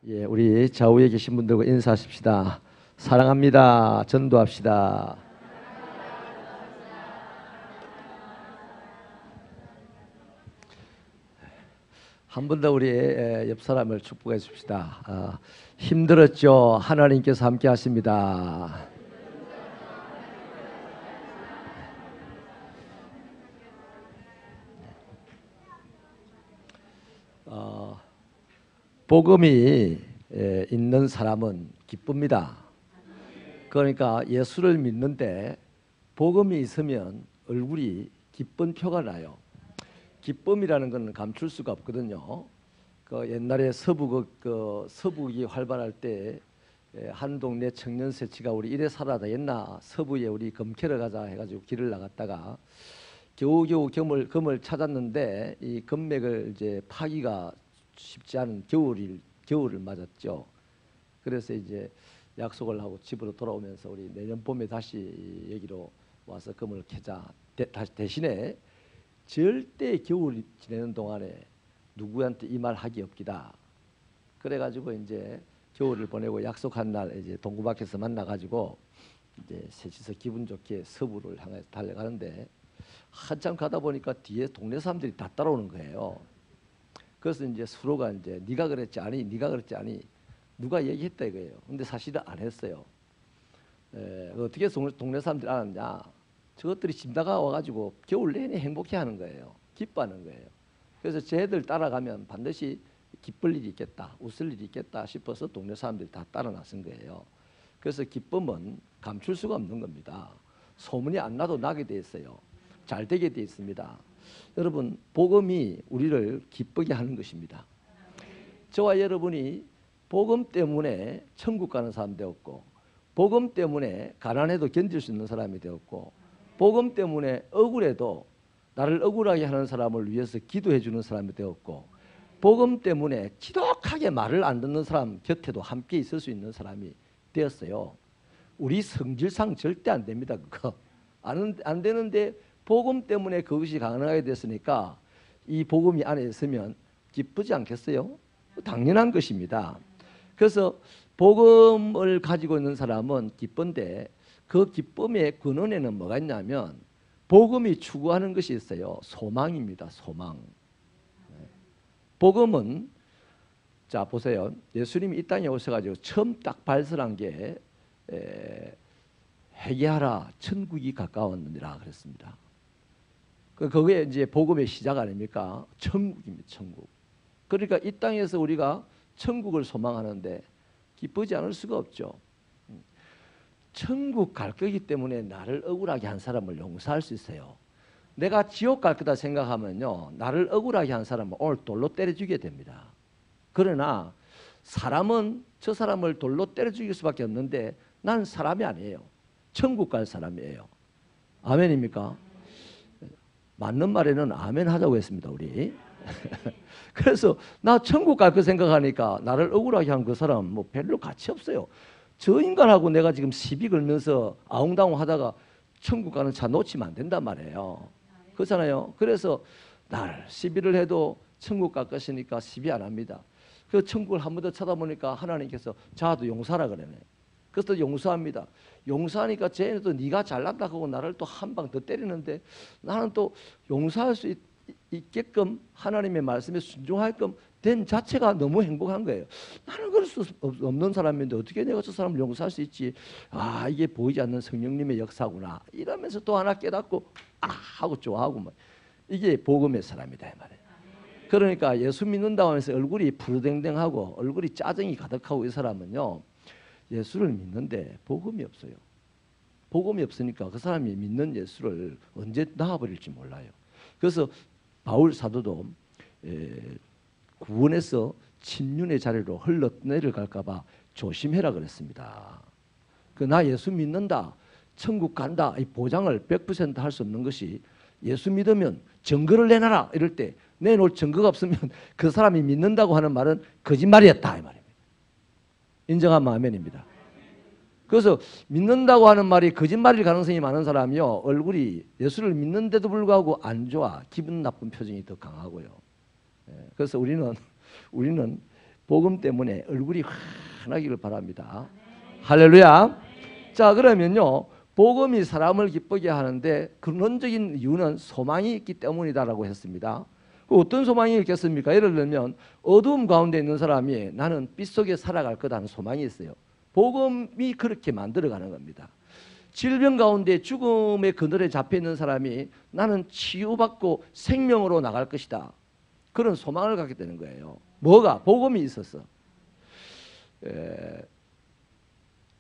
예, 우리 좌우에 계신 분들과 인사하십시다. 사랑합니다. 전도합시다. 한 번 더 우리 옆 사람을 축복해 줍시다. 힘들었죠? 하나님께서 함께 하십니다. 복음이 있는 사람은 기쁩니다. 그러니까 예수를 믿는데 복음이 있으면 얼굴이 기쁜 표가 나요. 기쁨이라는 것은 감출 수가 없거든요. 그 옛날에 서북이 활발할 때 한 동네 청년 세치가 우리 이래 살아다 옛날 서부에 우리 검 캐러 가자 해가지고 길을 나갔다가 겨우겨우 검을 찾았는데 이 검맥을 이제 파기가 쉽지 않은 겨울을 맞았죠. 그래서 이제 약속을 하고 집으로 돌아오면서 우리 내년 봄에 다시 여기로 와서 검을 캐자. 대신에 절대 겨울 지내는 동안에 누구한테 이 말 하기 없기다. 그래가지고 이제 겨울을 보내고 약속한 날 이제 동구밖에서 만나가지고 이제 셋이서 기분 좋게 서부를 향해서 달려가는데 한참 가다 보니까 뒤에 동네 사람들이 다 따라오는 거예요. 그래서 이제 서로가 이제 네가 그랬지 아니, 네가 그랬지 아니, 누가 얘기했다 이거예요. 근데 사실은 안 했어요. 어떻게 동네 사람들이 알았냐? 저것들이 짐다가 와가지고 겨울 내내 행복해하는 거예요. 기뻐하는 거예요. 그래서 쟤들 따라가면 반드시 기쁠 일이 있겠다, 웃을 일이 있겠다 싶어서 동네 사람들이 다 따라 나선 거예요. 그래서 기쁨은 감출 수가 없는 겁니다. 소문이 안 나도 나게 돼 있어요. 잘 되게 돼 있습니다. 여러분, 복음이 우리를 기쁘게 하는 것입니다. 저와 여러분이 복음 때문에 천국 가는 사람 되었고, 복음 때문에 가난해도 견딜 수 있는 사람이 되었고, 복음 때문에 억울해도 나를 억울하게 하는 사람을 위해서 기도해 주는 사람이 되었고, 복음 때문에 지독하게 말을 안 듣는 사람 곁에도 함께 있을 수 있는 사람이 되었어요. 우리 성질상 절대 안 됩니다. 그거 안 되는데 복음 때문에 그것이 가능하게 됐으니까 이 복음이 안에 있으면 기쁘지 않겠어요? 당연한 것입니다. 그래서 복음을 가지고 있는 사람은 기쁜데 그 기쁨의 근원에는 뭐가 있냐면 복음이 추구하는 것이 있어요. 소망입니다. 소망. 복음은 자 보세요. 예수님이 이 땅에 오셔가지고 처음 딱 발설한 게 회개하라 천국이 가까웠느니라 그랬습니다. 그게 이제 복음의 시작 아닙니까? 천국입니다. 천국. 그러니까 이 땅에서 우리가 천국을 소망하는데 기쁘지 않을 수가 없죠. 천국 갈 거기 때문에 나를 억울하게 한 사람을 용서할 수 있어요. 내가 지옥 갈 거다 생각하면요, 나를 억울하게 한 사람은 오늘 돌로 때려 죽여야 됩니다. 그러나 사람은 저 사람을 돌로 때려 죽일 수밖에 없는데 난 사람이 아니에요. 천국 갈 사람이에요. 아멘입니까? 맞는 말에는 아멘 하자고 했습니다, 우리. 그래서 나 천국 갈 거 생각하니까 나를 억울하게 한 그 사람 뭐 별로 가치 없어요. 저 인간하고 내가 지금 시비 걸면서 아웅다웅 하다가 천국 가는 차 놓치면 안 된단 말이에요. 그렇잖아요. 그래서 날 시비를 해도 천국 갈 것이니까 시비 안 합니다. 그 천국을 한 번 더 쳐다보니까 하나님께서 자도 용서하라 그러네. 그래서 용서합니다. 용서하니까 쟤네도 네가 잘났다 하고 나를 또 한 방 더 때리는데 나는 또 용서할 수 있게끔 하나님의 말씀에 순종하게끔 된 자체가 너무 행복한 거예요. 나는 그럴 수 없는 사람인데 어떻게 내가 저 사람을 용서할 수 있지? 아, 이게 보이지 않는 성령님의 역사구나. 이러면서 또 하나 깨닫고 하고 좋아하고 뭐. 이게 복음의 사람이다 이 말이에요. 그러니까 예수 믿는다고 하면서 얼굴이 푸르댕댕하고 얼굴이 짜증이 가득하고 이 사람은요, 예수를 믿는데 복음이 없어요. 복음이 없으니까 그 사람이 믿는 예수를 언제 놔버릴지 몰라요. 그래서 바울 사도도 구원에서 침륜의 자리로 흘러 내려갈까 봐 조심해라 그랬습니다. 나 예수 믿는다, 천국 간다, 이 보장을 100% 할 수 없는 것이 예수 믿으면 증거를 내놔라 이럴 때 내놓을 증거가 없으면 그 사람이 믿는다고 하는 말은 거짓말이었다 이 말입니다. 인정하면 아멘입니다. 그래서 믿는다고 하는 말이 거짓말일 가능성이 많은 사람이요, 얼굴이 예수를 믿는데도 불구하고 안 좋아, 기분 나쁜 표정이 더 강하고요. 그래서 우리는 복음 때문에 얼굴이 환하기를 바랍니다. 할렐루야. 자, 그러면요, 복음이 사람을 기쁘게 하는데 근원적인 이유는 소망이 있기 때문이다라고 했습니다. 어떤 소망이 있겠습니까? 예를 들면 어두움 가운데 있는 사람이 나는 빛 속에 살아갈 거다는 소망이 있어요. 복음이 그렇게 만들어가는 겁니다. 질병 가운데 죽음의 그늘에 잡혀 있는 사람이 나는 치유받고 생명으로 나갈 것이다, 그런 소망을 갖게 되는 거예요. 뭐가? 복음이 있어서.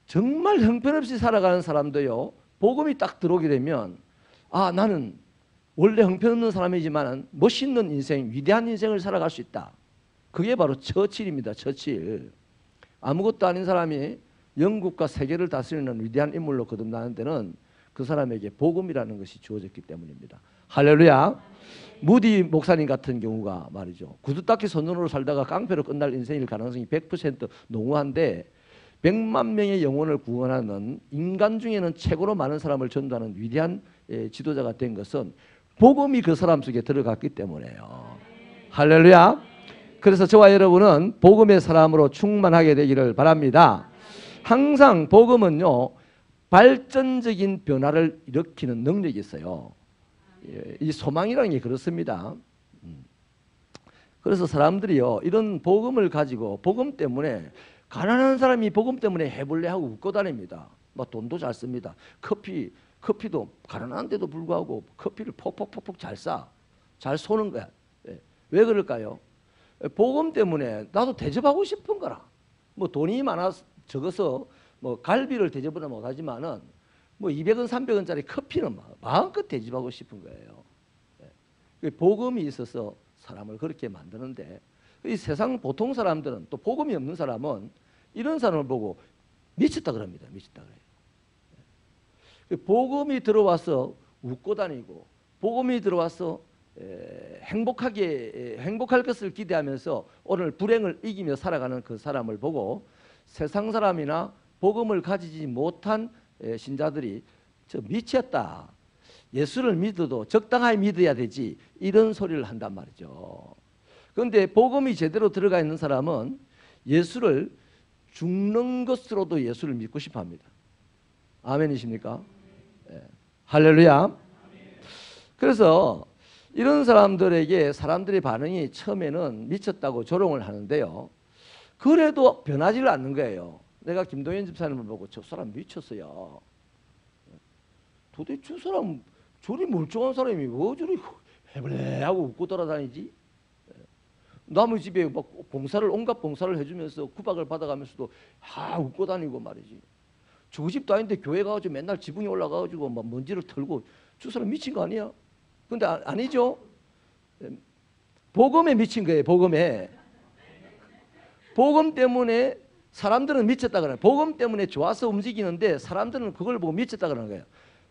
정말 형편없이 살아가는 사람도요, 복음이 딱 들어오게 되면 아, 나는 원래 형편없는 사람이지만 멋있는 인생, 위대한 인생을 살아갈 수 있다. 그게 바로 처칠입니다. 처칠. 아무것도 아닌 사람이 영국과 세계를 다스리는 위대한 인물로 거듭나는 데는 그 사람에게 복음이라는 것이 주어졌기 때문입니다. 할렐루야. 무디 목사님 같은 경우가 말이죠, 구두 닦기 선전으로 살다가 깡패로 끝날 인생일 가능성이 100% 농후한데 100만 명의 영혼을 구원하는 인간 중에는 최고로 많은 사람을 전도하는 위대한 지도자가 된 것은 복음이 그 사람 속에 들어갔기 때문에요. 할렐루야. 그래서 저와 여러분은 복음의 사람으로 충만하게 되기를 바랍니다. 항상 복음은요, 발전적인 변화를 일으키는 능력이 있어요. 이 소망이라는 게 그렇습니다. 그래서 사람들이요, 이런 복음을 가지고 복음 때문에, 가난한 사람이 복음 때문에 해볼래 하고 웃고 다닙니다. 막 돈도 잘 씁니다. 커피도 가난한데도 불구하고 커피를 폭폭폭폭 잘 쏴. 잘 쏘는 거야. 왜 그럴까요? 복음 때문에 나도 대접하고 싶은 거라. 뭐 돈이 많아서 적어서 뭐 갈비를 대접은 못하지만은 뭐 200원 300원짜리 커피는 마음껏 대접하고 싶은 거예요. 복음이 있어서 사람을 그렇게 만드는데, 이 세상 보통 사람들은, 또 복음이 없는 사람은 이런 사람을 보고 미쳤다 그럽니다. 미쳤다 그래요. 복음이 들어와서 웃고 다니고, 복음이 들어와서 행복할 것을 기대하면서 오늘 불행을 이기며 살아가는 그 사람을 보고 세상 사람이나 복음을 가지지 못한 신자들이 저 미쳤다, 예수를 믿어도 적당하게 믿어야 되지, 이런 소리를 한단 말이죠. 그런데 복음이 제대로 들어가 있는 사람은 예수를 죽는 것으로도 예수를 믿고 싶어 합니다. 아멘이십니까? 할렐루야. 그래서 이런 사람들에게 사람들의 반응이 처음에는 미쳤다고 조롱을 하는데요, 그래도 변하지를 않는 거예요. 내가 김동현 집사님을 보고 저 사람 미쳤어요. 도대체 저 사람 저리 멀쩡한 사람이 뭐 저리 해볼래 하고 웃고 돌아다니지? 남의 집에 막 온갖 봉사를 해주면서 구박을 받아가면서도 웃고 다니고 말이지. 저 집도 아닌데 교회 가가지고 맨날 지붕에 올라가가지고 막 먼지를 털고, 저 사람 미친 거 아니야? 근데 아니죠. 복음에 미친 거예요. 복음에. 복음 때문에 사람들은 미쳤다 그래요. 복음 때문에 좋아서 움직이는데 사람들은 그걸 보고 미쳤다 그러는 거예요.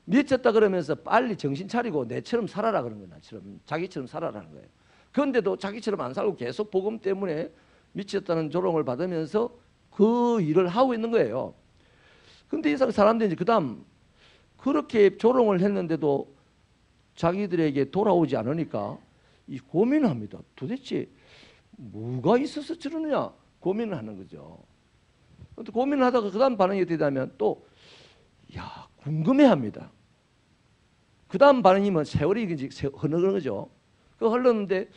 미쳤다 그러면서 빨리 정신 차리고 내처럼 살아라 그런 거예요. 자기처럼 살아라는 거예요. 그런데도 자기처럼 안 살고 계속 복음 때문에 미쳤다는 조롱을 받으면서 그 일을 하고 있는 거예요. 그런데 이 사람들이 이제 그다음 그렇게 조롱을 했는데도 자기들에게 돌아오지 않으니까 이 고민을 합니다. 도대체 뭐가 있어서 저러느냐 고민을 하는 거죠. 고민을 하다가 그 다음 반응이 어떻게 되냐면 또 궁금해합니다. 그 다음 반응이 뭐 세월이 흐르는 거죠. 그 흘렀는데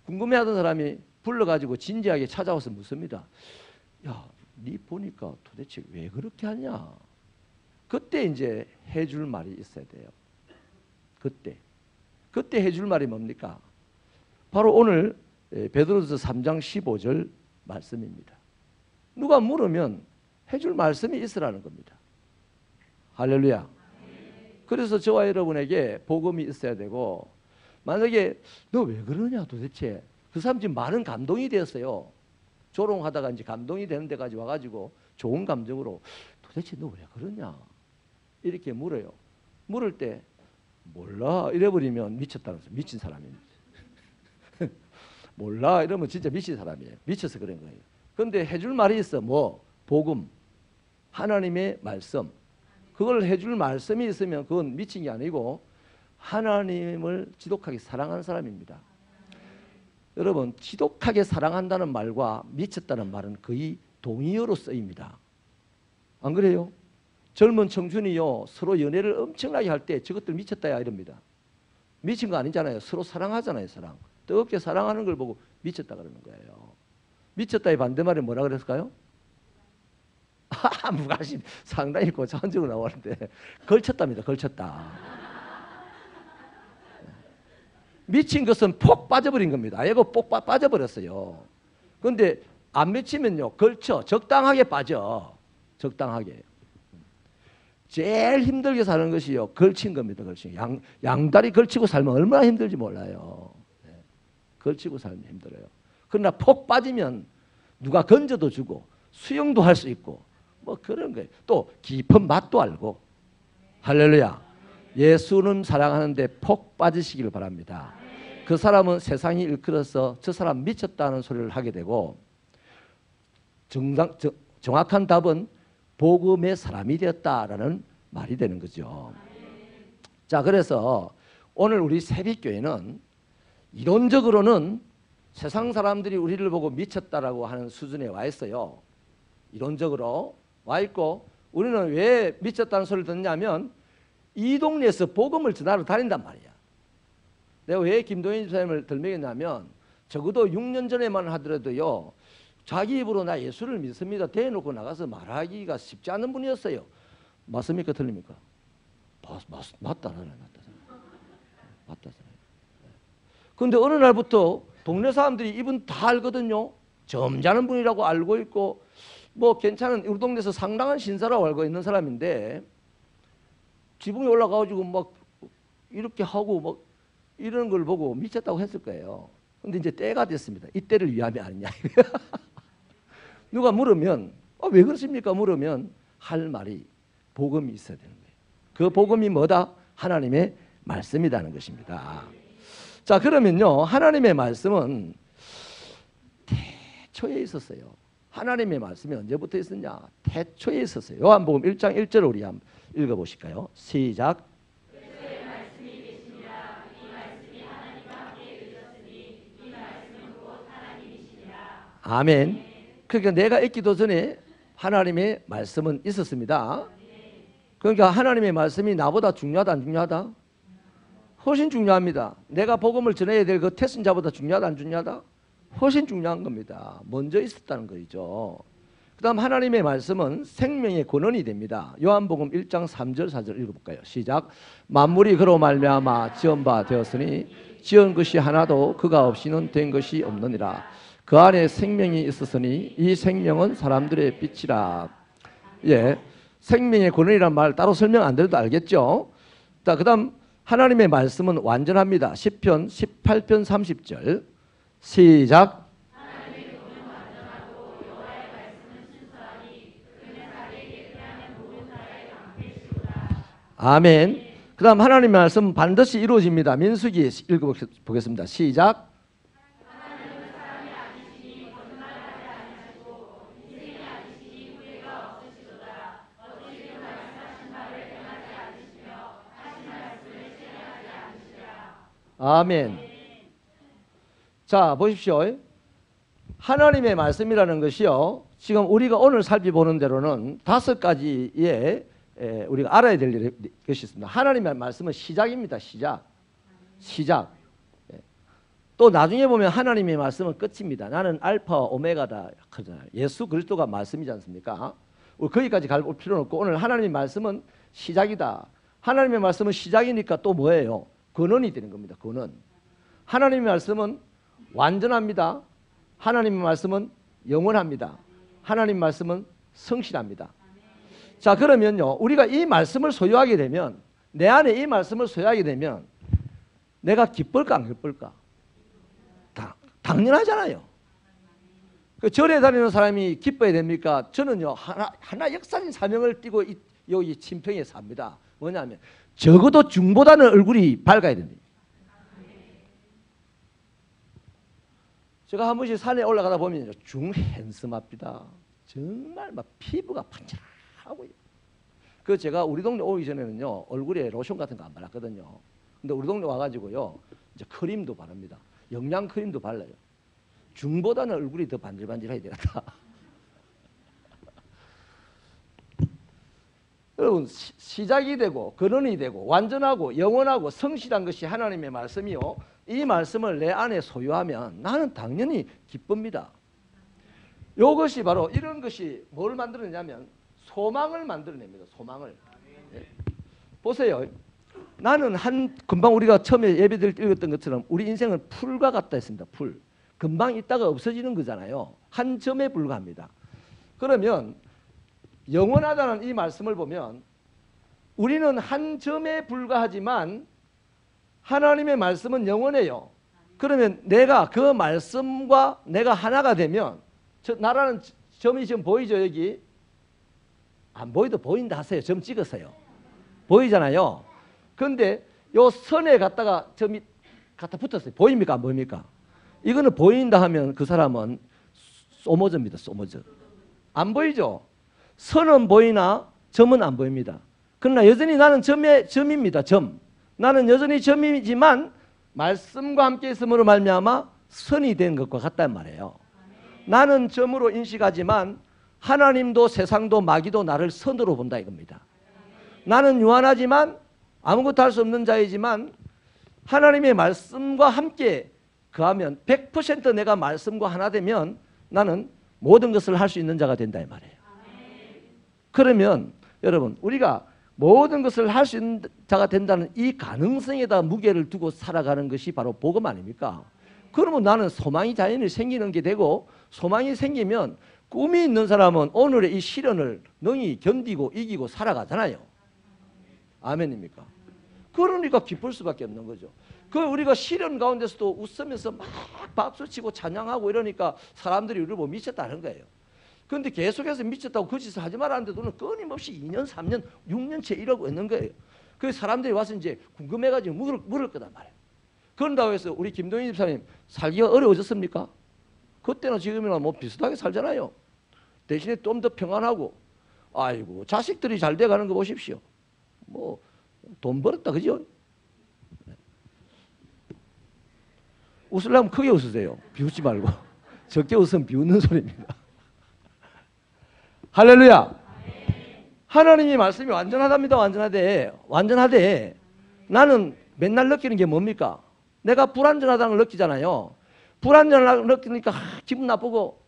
궁금해하던 사람이 불러가지고 진지하게 찾아와서 묻습니다. 네 보니까 도대체 왜 그렇게 하냐. 그때 이제 해줄 말이 있어야 돼요. 그때 해줄 말이 뭡니까? 바로 오늘 베드로서 3장 15절 말씀입니다. 누가 물으면 해줄 말씀이 있으라는 겁니다. 할렐루야. 그래서 저와 여러분에게 복음이 있어야 되고, 만약에 너 왜 그러냐 도대체, 그 사람 지금 많은 감동이 되었어요. 조롱하다가 이제 감동이 되는 데까지 와가지고 좋은 감정으로 도대체 너 왜 그러냐 이렇게 물어요. 물을 때 몰라 이래버리면 미쳤다는 거죠. 미친 사람입니다. 몰라 이러면 진짜 미친 사람이에요. 미쳐서 그런 거예요. 그런데 해줄 말이 있어. 뭐? 복음, 하나님의 말씀. 그걸 해줄 말씀이 있으면 그건 미친 게 아니고 하나님을 지독하게 사랑하는 사람입니다. 여러분 지독하게 사랑한다는 말과 미쳤다는 말은 거의 동의어로 쓰입니다. 안 그래요? 젊은 청춘이요 서로 연애를 엄청나게 할 때 저것들 미쳤다야 이럽니다. 미친 거 아니잖아요. 서로 사랑하잖아요. 사랑. 뜨겁게 사랑하는 걸 보고 미쳤다 그러는 거예요. 미쳤다의 반대말이 뭐라 그랬을까요? 무관심 상당히 고차원적으로 나오는데 걸쳤답니다. 걸쳤다. 미친 것은 폭 빠져버린 겁니다. 얘가 폭 빠져버렸어요. 그런데 안 미치면요 걸쳐 적당하게 빠져. 적당하게. 제일 힘들게 사는 것이요 걸친 겁니다. 걸친 양다리 걸치고 살면 얼마나 힘들지 몰라요. 네. 걸치고 살면 힘들어요. 그러나 폭 빠지면 누가 건져도 주고 수영도 할 수 있고 뭐 그런 거예요. 또 깊은 맛도 알고. 할렐루야. 예수는 사랑하는데 폭 빠지시기를 바랍니다. 그 사람은 세상이 일컬어서 저 사람 미쳤다는 소리를 하게 되고 정확한 답은 복음의 사람이 되었다라는 말이 되는 거죠. 자, 그래서 오늘 우리 새빛교회는 이론적으로는 세상 사람들이 우리를 보고 미쳤다라고 하는 수준에 와 있어요. 이론적으로 와 있고 우리는 왜 미쳤다는 소리를 듣냐면 이 동네에서 복음을 전하러 다닌단 말이야. 내가 왜 김동현 집사님을 들먹였냐면 적어도 6년 전에만 하더라도요. 자기 입으로 나 예수를 믿습니다. 대놓고 나가서 말하기가 쉽지 않은 분이었어요. 맞습니까? 틀립니까? 맞다. 그런데 어느 날부터 동네 사람들이 이분 다 알거든요. 점잖은 분이라고 알고 있고 뭐 괜찮은 우리 동네에서 상당한 신사라고 알고 있는 사람인데 지붕에 올라가가지고 막 이렇게 하고 막 이런 걸 보고 미쳤다고 했을 거예요. 근데 이제 때가 됐습니다. 이때를 위함이 아니냐. 누가 물으면 왜 그렇습니까? 물으면 할 말이 복음이 있어야 되는 거예요. 그 복음이 뭐다? 하나님의 말씀이라는 것입니다. 자, 그러면요. 하나님의 말씀은 태초에 있었어요. 하나님의 말씀이 언제부터 있었냐? 태초에 있었어요. 요한복음 1장 1절을 우리 한번 읽어보실까요? 시작. 아멘. 그러니까 내가 있기도 전에 하나님의 말씀은 있었습니다. 그러니까 하나님의 말씀이 나보다 중요하다 안 중요하다? 훨씬 중요합니다. 내가 복음을 전해야 될 그 태신자보다 중요하다 안 중요하다? 훨씬 중요한 겁니다. 먼저 있었다는 거죠. 그 다음 하나님의 말씀은 생명의 근원이 됩니다. 요한복음 1장 3절 4절 읽어볼까요? 시작. 만물이 그로 말미암아 지은 바 되었으니 지은 것이 하나도 그가 없이는 된 것이 없느니라. 그 안에 생명이 있었으니 이 생명은 사람들의 빛이라. 예, 생명의 근원이란 말 따로 설명 안 드려도 알겠죠? 자, 그 다음 하나님의 말씀은 완전합니다. 시편 18편 30절 시작. 아멘. 그 다음 하나님의 말씀 반드시 이루어집니다. 민수기 읽어보겠습니다. 시작. 아멘. 자, 보십시오. 하나님의 말씀이라는 것이요. 지금 우리가 오늘 살펴보는 대로는 5가지의 우리가 알아야 될 것이 있습니다. 하나님의 말씀은 시작입니다. 시작. 또 나중에 보면 하나님의 말씀은 끝입니다. 나는 알파와 오메가다. 예수 그리스도가 말씀이지 않습니까? 거기까지 갈 필요는 없고 오늘 하나님의 말씀은 시작이다. 하나님의 말씀은 시작이니까 또 뭐예요? 근원이 되는 겁니다. 근원. 하나님의 말씀은 완전합니다. 하나님의 말씀은 영원합니다. 하나님의 말씀은 성실합니다. 자, 그러면요. 우리가 이 말씀을 소유하게 되면 내 안에 이 말씀을 소유하게 되면 내가 기쁠까 안 기쁠까? 당연하잖아요. 그 절에 다니는 사람이 기뻐야 됩니까? 저는요. 하나 역사적인 사명을 띠고 여기 침평에 삽니다. 뭐냐면 적어도 중보다는 얼굴이 밝아야 됩니다. 제가 한 번씩 산에 올라가다 보면 중 핸섬합니다. 정말 막 피부가 반짝하고요. 그 제가 우리 동네 오기 전에는요 얼굴에 로션 같은 거 안 발랐거든요. 근데 우리 동네 와가지고요 이제 크림도 바릅니다. 영양 크림도 발라요. 중보다는 얼굴이 더 반질반질해야 되겠다. 여러분, 시작이 되고 근원이 되고 완전하고 영원하고 성실한 것이 하나님의 말씀이요, 이 말씀을 내 안에 소유하면 나는 당연히 기쁩니다. 이것이 바로, 이런 것이 뭘 만들어내냐면 소망을 만들어냅니다. 소망을. 예. 보세요. 나는 금방 우리가 처음에 예배들 읽었던 것처럼 우리 인생은 풀과 같다 했습니다. 풀. 금방 있다가 없어지는 거잖아요. 한 점에 불과합니다. 그러면 영원하다는 이 말씀을 보면 우리는 한 점에 불과하지만 하나님의 말씀은 영원해요. 그러면 내가 그 말씀과 내가 하나가 되면, 나라는 점이 지금 보이죠? 여기 안 보이도 보인다 하세요. 점 찍으세요. 보이잖아요. 그런데 요 선에 갖다가 점이 갖다 붙었어요. 보입니까? 안 보입니까? 이거는 보인다 하면 그 사람은 소모저입니다. 소모저. 안 보이죠? 선은 보이나 점은 안 보입니다. 그러나 여전히 나는 점입니다. 점. 나는 여전히 점이지만 말씀과 함께 있음으로 말미암아 선이 된 것과 같단 말이에요. 나는 점으로 인식하지만 하나님도 세상도 마귀도 나를 선으로 본다 이겁니다. 나는 유한하지만 아무것도 할 수 없는 자이지만 하나님의 말씀과 함께 그하면 100% 내가 말씀과 하나 되면 나는 모든 것을 할 수 있는 자가 된다 이 말이에요. 그러면 여러분, 우리가 모든 것을 할 수 있는 자가 된다는 이 가능성에다 무게를 두고 살아가는 것이 바로 복음 아닙니까? 그러면 나는 소망이 자연히 생기는 게 되고, 소망이 생기면 꿈이 있는 사람은 오늘의 이 시련을 능히 견디고 이기고 살아가잖아요. 아멘입니까? 그러니까 기쁠 수밖에 없는 거죠. 그 우리가 시련 가운데서도 웃으면서 막 박수치고 찬양하고 이러니까 사람들이 우리를 보고 미쳤다는 거예요. 그런데 계속해서 미쳤다고 거짓을 하지 말라는데 너는 끊임없이 2년, 3년, 6년째 이러고 있는 거예요. 그래서 사람들이 와서 이제 궁금해가지고 물을 거단 말이에요. 그런다고 해서 우리 김동희 집사님 살기가 어려워졌습니까? 그때나 지금이나 뭐 비슷하게 살잖아요. 대신에 좀 더 평안하고, 아이고 자식들이 잘 돼가는 거 보십시오. 뭐 돈 벌었다 그죠? 웃으려면 크게 웃으세요. 비웃지 말고. 적게 웃으면 비웃는 소리입니다. 할렐루야. 하나님의 말씀이 완전하답니다. 완전하대. 나는 맨날 느끼는 게 뭡니까? 내가 불완전하다는 걸 느끼잖아요. 불완전하다는 걸 느끼니까 기분 나쁘고,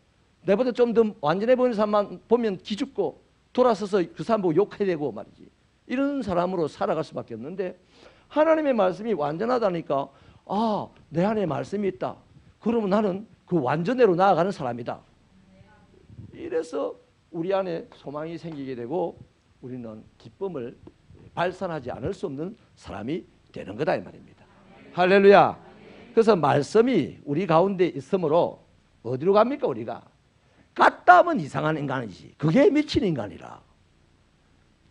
내보다 좀 더 완전해 보이는 사람만 보면 기죽고 돌아서서 그 사람 보고 욕해야 되고 말이지. 이런 사람으로 살아갈 수밖에 없는데, 하나님의 말씀이 완전하다니까, 아, 내 안에 말씀이 있다. 그러면 나는 그 완전대로 나아가는 사람이다. 이래서 우리 안에 소망이 생기게 되고 우리는 기쁨을 발산하지 않을 수 없는 사람이 되는 거다 이 말입니다. 할렐루야. 그래서 말씀이 우리 가운데 있으므로 어디로 갑니까? 우리가 갔다 하면 이상한 인간이지. 그게 미친 인간이라.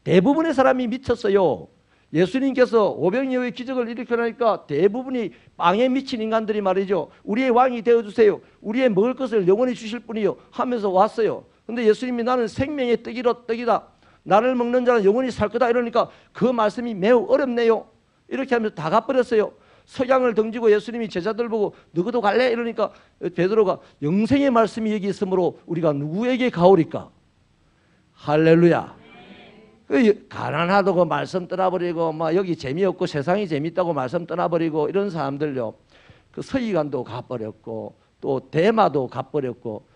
대부분의 사람이 미쳤어요. 예수님께서 오병이어의 기적을 일으켜나니까 대부분이 빵에 미친 인간들이 말이죠. 우리의 왕이 되어주세요. 우리의 먹을 것을 영원히 주실 분이요 하면서 왔어요. 근데 예수님이 나는 생명의 떡이다. 나를 먹는 자는 영원히 살 거다 이러니까 그 말씀이 매우 어렵네요. 이렇게 하면서 다 가버렸어요. 석양을 던지고 예수님이 제자들 보고 누구도 갈래? 이러니까 베드로가 영생의 말씀이 여기 있으므로 우리가 누구에게 가오리까? 할렐루야. 가난하다고 말씀 떠나버리고 막 여기 재미없고 세상이 재밌다고 말씀 떠나버리고 이런 사람들요. 그 서기관도 가버렸고 또 대마도 가버렸고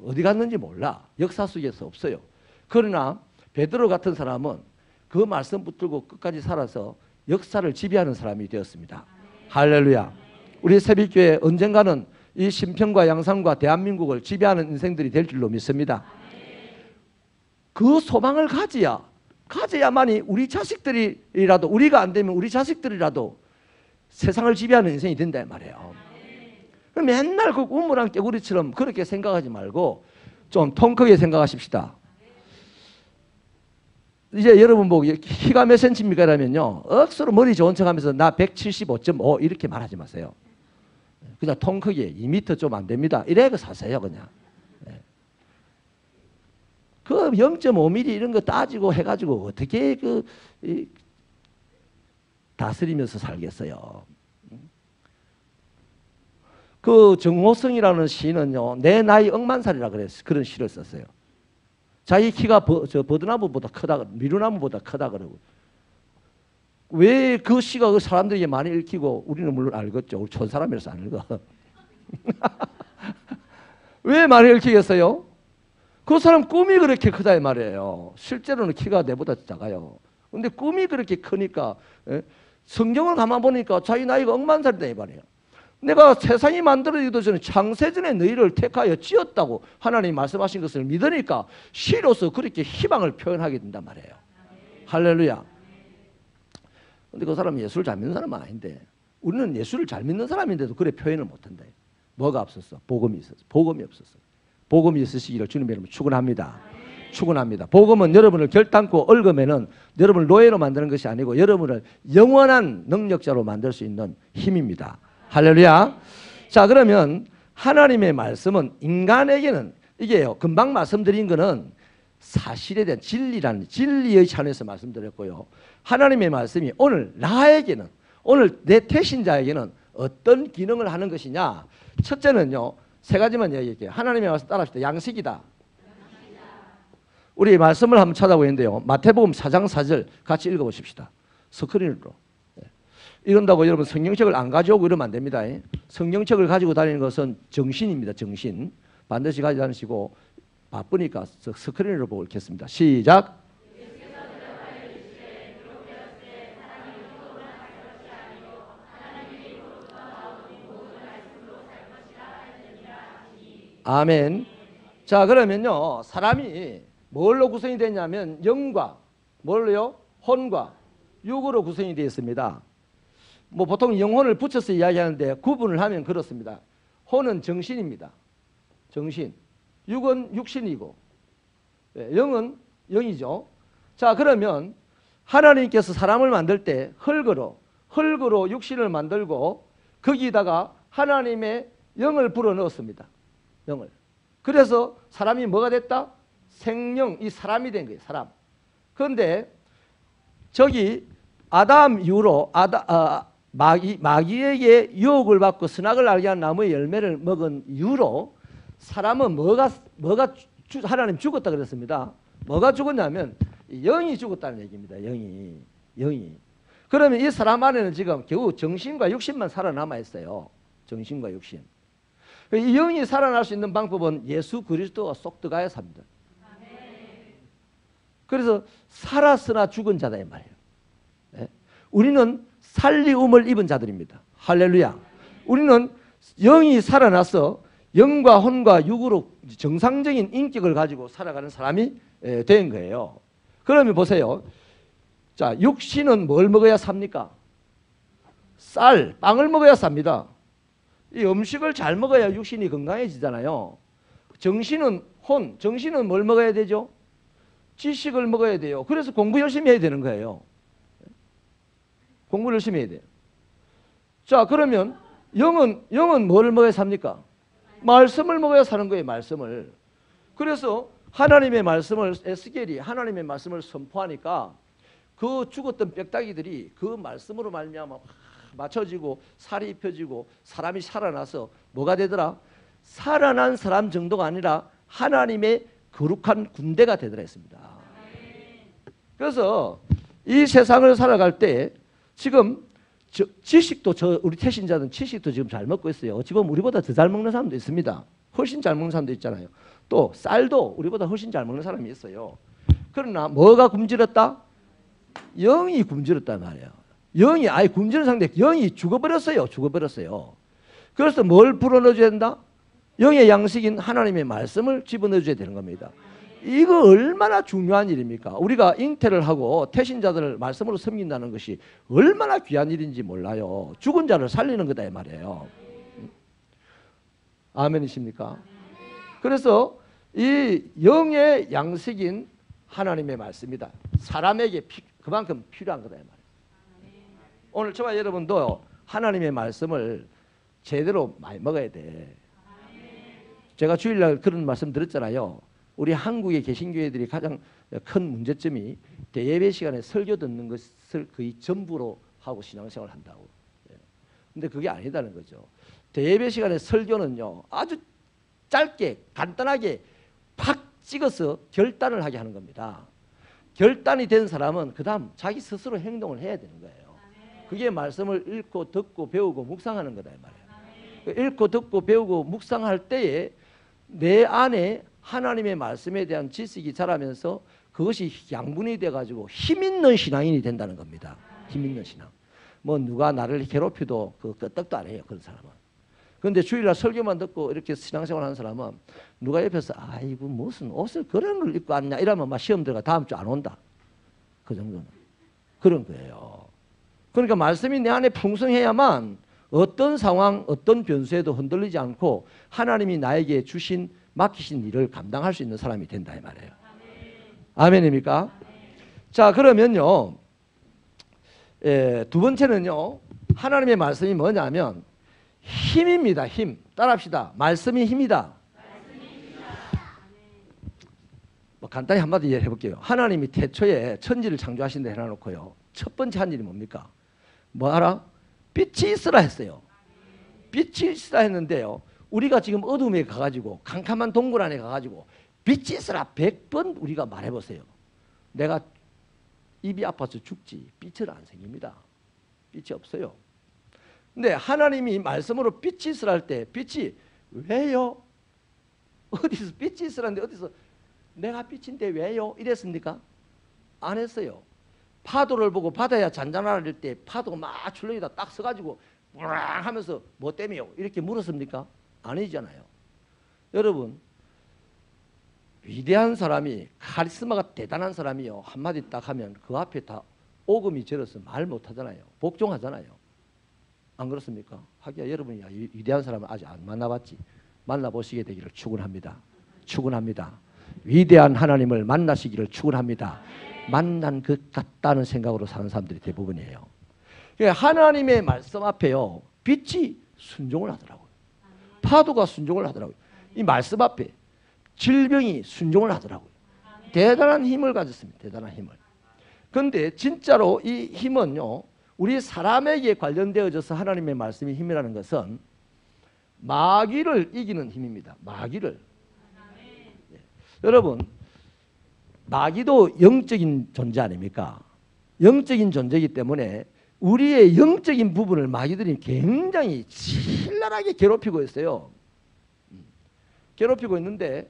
어디 갔는지 몰라. 역사 속에서 없어요. 그러나 베드로 같은 사람은 그 말씀 붙들고 끝까지 살아서 역사를 지배하는 사람이 되었습니다. 할렐루야. 우리 새벽교회 언젠가는 이 신평과 양산과 대한민국을 지배하는 인생들이 될 줄로 믿습니다. 그 소망을 가져야만이 우리 자식들이라도, 우리가 안 되면 우리 자식들이라도 세상을 지배하는 인생이 된다 말이에요. 맨날 그 우물안 깨구리처럼 그렇게 생각하지 말고 좀 통 크게 생각하십시다. 이제 여러분 보고 키가 몇 센치입니까? 라면요, 억수로 머리 좋은 척 하면서 나 175.5 이렇게 말하지 마세요. 그냥 통 크게 2m 좀 안 됩니다. 이래 사세요 그냥. 그 0.5mm 이런 거 따지고 해가지고 어떻게 다스리면서 살겠어요. 그 정호성이라는 시인은요, 내 나이 억만살이라 그랬어요. 그런 시를 썼어요. 자기 키가 버드나무보다 크다, 미루나무보다 크다 그러고. 왜 그 시가 그 사람들에게 많이 읽히고 우리는 물론 알겠죠. 우리 촌사람이라서 안 읽어. 왜 많이 읽히겠어요? 그 사람 꿈이 그렇게 크다 이 말이에요. 실제로는 키가 내보다 작아요. 근데 꿈이 그렇게 크니까 성경을 가만 보니까 자기 나이가 억만살이다 이 말이에요. 내가 세상이 만들어지기도 전에 창세전에 너희를 택하여 지었다고 하나님이 말씀하신 것을 믿으니까 시로서 그렇게 희망을 표현하게 된단 말이에요. 할렐루야. 근데 그 사람은 예수를 잘 믿는 사람은 아닌데 우리는 예수를 잘 믿는 사람인데도 그래 표현을 못한다. 뭐가 없었어? 복음이 있었어. 복음이 없었어. 복음이 있으시기를 주님의 이름으로 축원합니다. 축원합니다. 복음은 여러분을 결단코 얽으면은 여러분을 노예로 만드는 것이 아니고 여러분을 영원한 능력자로 만들 수 있는 힘입니다. 할렐루야. 자, 그러면 하나님의 말씀은 인간에게는 이게요. 금방 말씀드린 거는 사실에 대한 진리의 차원에서 말씀드렸고요. 하나님의 말씀이 오늘 나에게는 오늘 내 태신자에게는 어떤 기능을 하는 것이냐. 첫째는요. 세 가지만 얘기할게요. 하나님의 말씀 따라합시다. 양식이다. 우리 말씀을 한번 찾아보는데요. 마태복음 4장 4절 같이 읽어보십시다. 스크린으로. 이런다고 여러분 성경책을 안 가져오고 이러면 안 됩니다. 성경책을 가지고 다니는 것은 정신입니다. 정신. 반드시 가지고 다니시고 바쁘니까 스크린으로 보고 읽겠습니다. 시작. 아멘. 자, 그러면요. 사람이 뭘로 구성이 되냐면 영과 뭘로요? 혼과 육으로 구성이 되어 있습니다. 뭐 보통 영혼을 붙여서 이야기하는데 구분을 하면 그렇습니다. 혼은 정신입니다. 정신. 육은 육신이고 영은 영이죠. 자, 그러면 하나님께서 사람을 만들 때 흙으로 육신을 만들고 거기다가 하나님의 영을 불어넣었습니다. 영을. 그래서 사람이 뭐가 됐다? 생명, 이 사람이 된 거예요. 사람. 그런데 저기 아담 이후로 마귀에게 유혹을 받고 선악을 알게 한 나무의 열매를 먹은 이후로 사람은 하나님 죽었다 그랬습니다. 뭐가 죽었냐면 영이 죽었다는 얘기입니다. 영이. 그러면 이 사람 안에는 지금 겨우 정신과 육신만 살아남아 있어요. 정신과 육신. 이 영이 살아날 수 있는 방법은 예수 그리스도가 쏙 들어가야 삽니다. 그래서 살았으나 죽은 자다 이 말이에요. 네? 우리는 살리움을 입은 자들입니다. 할렐루야. 우리는 영이 살아나서 영과 혼과 육으로 정상적인 인격을 가지고 살아가는 사람이 된 거예요. 그러면 보세요. 자, 육신은 뭘 먹어야 삽니까? 쌀, 빵을 먹어야 삽니다. 이 음식을 잘 먹어야 육신이 건강해지잖아요. 정신은 정신은 뭘 먹어야 되죠? 지식을 먹어야 돼요. 그래서 공부 열심히 해야 되는 거예요. 공부를 열심히 해야 돼요. 자, 그러면 영은 뭘 먹어야 삽니까? 말씀을 먹어야 사는 거예요. 말씀을. 그래서 하나님의 말씀을 에스겔이 하나님의 말씀을 선포하니까 그 죽었던 뼈다귀들이 그 말씀으로 말미암아 맞춰지고 살이 입혀지고 사람이 살아나서 뭐가 되더라? 살아난 사람 정도가 아니라 하나님의 거룩한 군대가 되더라 했습니다. 그래서 이 세상을 살아갈 때 지금 지식도 우리 태신자는 지식도 지금 잘 먹고 있어요. 어찌 보면 우리보다 더 잘 먹는 사람도 있습니다. 훨씬 잘 먹는 사람도 있잖아요. 또 쌀도 우리보다 훨씬 잘 먹는 사람이 있어요. 그러나 뭐가 굶주렸다? 영이 굶주렸단 말이에요. 영이 아예 굶주린 상태, 영이 죽어버렸어요. 그래서 뭘 불어넣어줘야 된다? 영의 양식인 하나님의 말씀을 집어넣어줘야 되는 겁니다. 이거 얼마나 중요한 일입니까? 우리가 잉태를 하고 태신자들을 말씀으로 섬긴다는 것이 얼마나 귀한 일인지 몰라요. 죽은 자를 살리는 거다 이 말이에요. 아멘이십니까? 그래서 이 영의 양식인 하나님의 말씀이다. 사람에게 그만큼 필요한 거다 이 말이에요. 오늘 저와 여러분도 하나님의 말씀을 제대로 많이 먹어야 돼. 제가 주일날 그런 말씀 드렸잖아요. 우리 한국의 개신교회들이 가장 큰 문제점이 대예배 시간에 설교 듣는 것을 거의 전부로 하고 신앙생활을 한다고. 근데 그게 아니다는 거죠. 예배 시간에 설교는요, 아주 짧게 간단하게 팍 찍어서 결단을 하게 하는 겁니다. 결단이 된 사람은 그 다음 자기 스스로 행동을 해야 되는 거예요. 그게 말씀을 읽고 듣고 배우고 묵상하는 거다 이 말이에요. 읽고 듣고 배우고 묵상할 때에 내 안에 하나님의 말씀에 대한 지식이 자라면서 그것이 양분이 돼가지고 힘 있는 신앙인이 된다는 겁니다. 힘 있는 신앙. 뭐 누가 나를 괴롭혀도 그 끄떡도 안 해요. 그런 사람은. 그런데 주일날 설교만 듣고 이렇게 신앙생활 하는 사람은 누가 옆에서 아이고 무슨 옷을 그런 걸 입고 왔냐 이러면 막 시험 들어가 다음 주 안 온다. 그 정도는. 그런 거예요. 그러니까 말씀이 내 안에 풍성해야만 어떤 상황 어떤 변수에도 흔들리지 않고 하나님이 나에게 주신 맡기신 일을 감당할 수 있는 사람이 된다 이 말이에요. 아멘입니까? 자 그러면요. 두 번째는요. 하나님의 말씀이 뭐냐면 힘입니다. 힘. 따라합시다. 말씀이 힘이다. 뭐 간단히 한마디 이해해 볼게요. 하나님이 태초에 천지를 창조하신 데 해놔놓고요. 첫 번째 한 일이 뭡니까? 뭐 알아? 빛이 있으라 했어요. 빛이 있으라 했는데요. 우리가 지금 어둠에 가가지고 캄캄한 동굴 안에 가가지고 빛이 있으라 100번 우리가 말해보세요. 내가 입이 아파서 죽지 빛은 안 생깁니다. 빛이 없어요. 근데 하나님이 말씀으로 빛이 있으라 할 때 빛이 왜요? 어디서 빛이 있으라는데 어디서 내가 빛인데 왜요? 이랬습니까? 안 했어요. 파도를 보고 바다야 잔잔하릴 때 파도가 막 출렁이다 딱 서가지고 우랑 하면서 뭐 때문에요? 이렇게 물었습니까? 아니잖아요. 여러분 위대한 사람이 카리스마가 대단한 사람이요 한마디 딱 하면 그 앞에 다 오금이 절어서 말 못하잖아요. 복종하잖아요. 안 그렇습니까? 하기야 여러분이 위대한 사람은 아직 안 만나봤지. 만나보시게 되기를 축원합니다. 축원합니다. 위대한 하나님을 만나시기를 축원합니다. 만난 것 같다는 생각으로 사는 사람들이 대부분이에요. 하나님의 말씀 앞에요. 빛이 순종을 하더라고요. 파도가 순종을 하더라고요. 이 말씀 앞에 질병이 순종을 하더라고요. 대단한 힘을 가졌습니다. 대단한 힘을. 그런데 진짜로 이 힘은요. 우리 사람에게 관련되어져서 하나님의 말씀이 힘이라는 것은 마귀를 이기는 힘입니다. 마귀를. 네. 여러분 마귀도 영적인 존재 아닙니까? 영적인 존재이기 때문에 우리의 영적인 부분을 마귀들이 굉장히 신랄하게 괴롭히고 있어요. 괴롭히고 있는데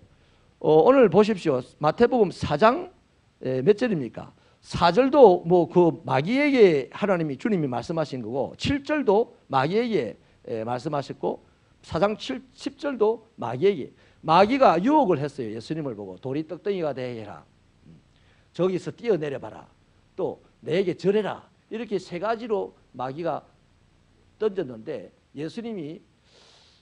오늘 보십시오. 마태복음 4장 몇 절입니까? 4절도 뭐 그 마귀에게 하나님이 주님이 말씀하신 거고 7절도 마귀에게 말씀하셨고 4장 10절도 마귀에게 마귀가 유혹을 했어요. 예수님을 보고 돌이 떡덩이가 되게 해라. 저기서 뛰어내려봐라. 또 내게 절해라. 이렇게 세 가지로 마귀가 던졌는데 예수님이